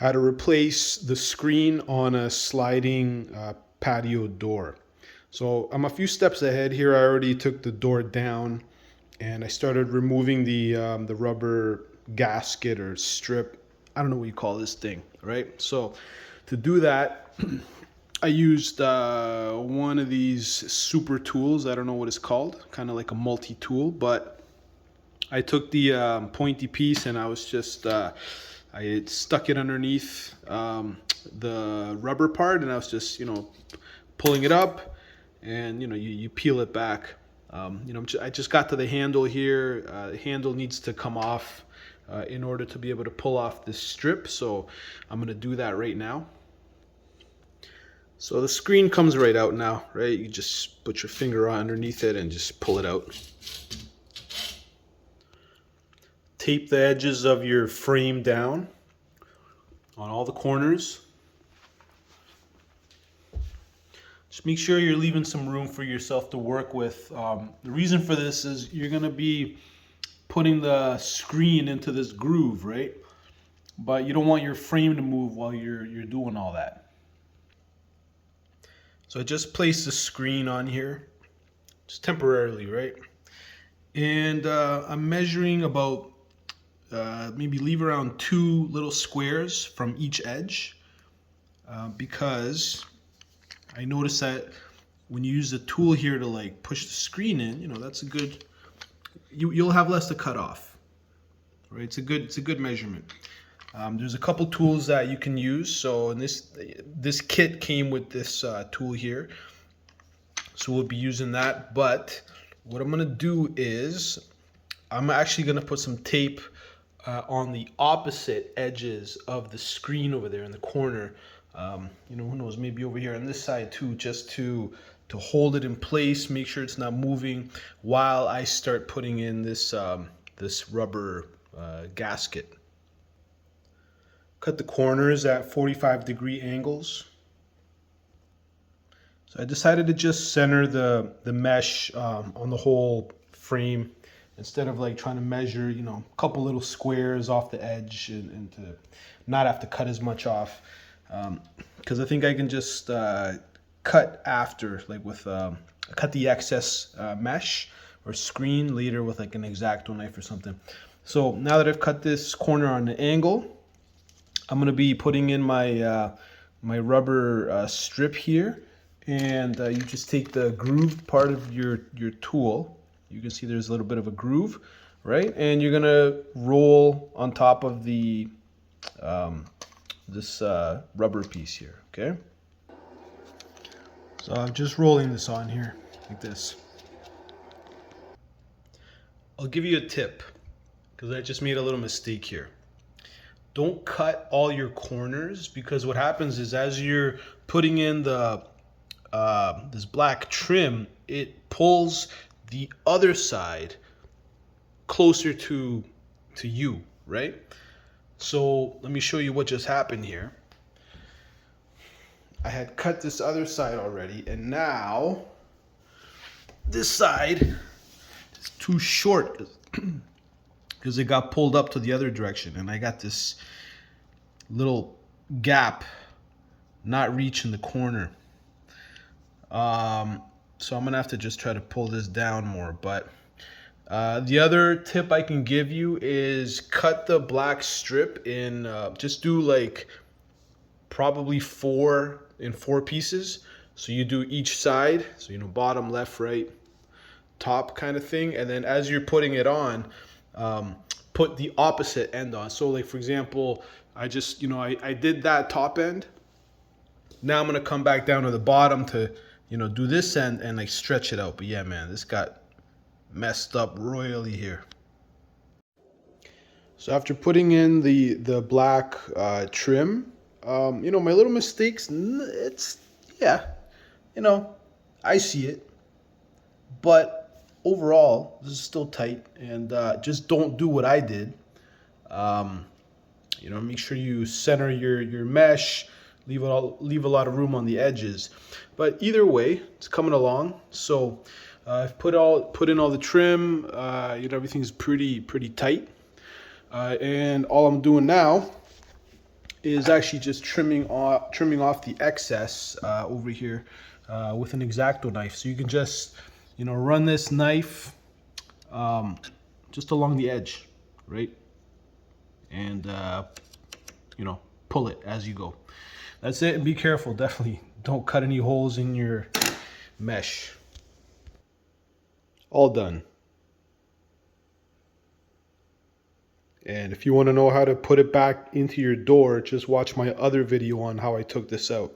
how to replace the screen on a sliding patio door. So I'm a few steps ahead here. I already took the door down and I started removing the rubber gasket or strip. I don't know what you call this thing, right? So to do that, I used one of these super tools. I don't know what it's called, kind of like a multi-tool, but I took the pointy piece and I was just I stuck it underneath the rubber part, and I was just pulling it up, and you peel it back. I just got to the handle here. The handle needs to come off in order to be able to pull off this strip. So I'm gonna do that right now. So the screen comes right out now, right? You just put your finger underneath it and just pull it out. Tape the edges of your frame down on all the corners. Just make sure you're leaving some room for yourself to work with. The reason for this is you're going to be putting the screen into this groove, right? But you don't want your frame to move while you're doing all that. So I just placed the screen on here, just temporarily, right? And I'm measuring about maybe leave around 2 little squares from each edge because I noticed that when you use the tool here to like push the screen in, that's a good, you'll have less to cut off, right? It's a good measurement. There's a couple tools that you can use. So in this kit came with this tool here, so we'll be using that. But what I'm gonna do is I'm actually gonna put some tape on the opposite edges of the screen over there in the corner. Who knows, maybe over here on this side too, just to hold it in place, make sure it's not moving while I start putting in this rubber gasket. Cut the corners at 45-degree angles. So I decided to just center the mesh on the whole frame instead of like trying to measure, a couple little squares off the edge and to not have to cut as much off. Because I think I can just cut after, like with cut the excess mesh or screen later with like an X-Acto knife or something. So now that I've cut this corner on the angle, I'm gonna be putting in my my rubber strip here, and you just take the grooved part of your tool. You can see there's a little bit of a groove, right? And you're gonna roll on top of the this rubber piece here, okay? So I'm just rolling this on here like this. I'll give you a tip because I just made a little mistake here. Don't cut all your corners, because what happens is as you're putting in the this black trim, it pulls the other side closer to you, right? So let me show you what just happened here. I had cut this other side already, and now this side is too short because it got pulled up to the other direction, and I got this little gap not reaching the corner. So I'm gonna have to just try to pull this down more. But the other tip I can give you is cut the black strip in, just do like probably 4 in 4 pieces. So you do each side, so bottom, left, right, top kind of thing. And then as you're putting it on, put the opposite end on. So like for example, I just, I did that top end. Now I'm gonna come back down to the bottom to, do this end and like stretch it out. But yeah, man, this got messed up royally here. So after putting in the black trim, my little mistakes, it's, yeah, I see it. But overall, this is still tight, and just don't do what I did. Make sure you center your mesh, leave a lot of room on the edges. But either way, it's coming along. So I've put in all the trim. Everything's pretty tight. And all I'm doing now is actually just trimming off the excess over here with an X-Acto knife. So you can just, run this knife just along the edge, right? And pull it as you go. That's it. And be careful. Definitely don't cut any holes in your mesh. All done. And if you want to know how to put it back into your door, just watch my other video on how I took this out.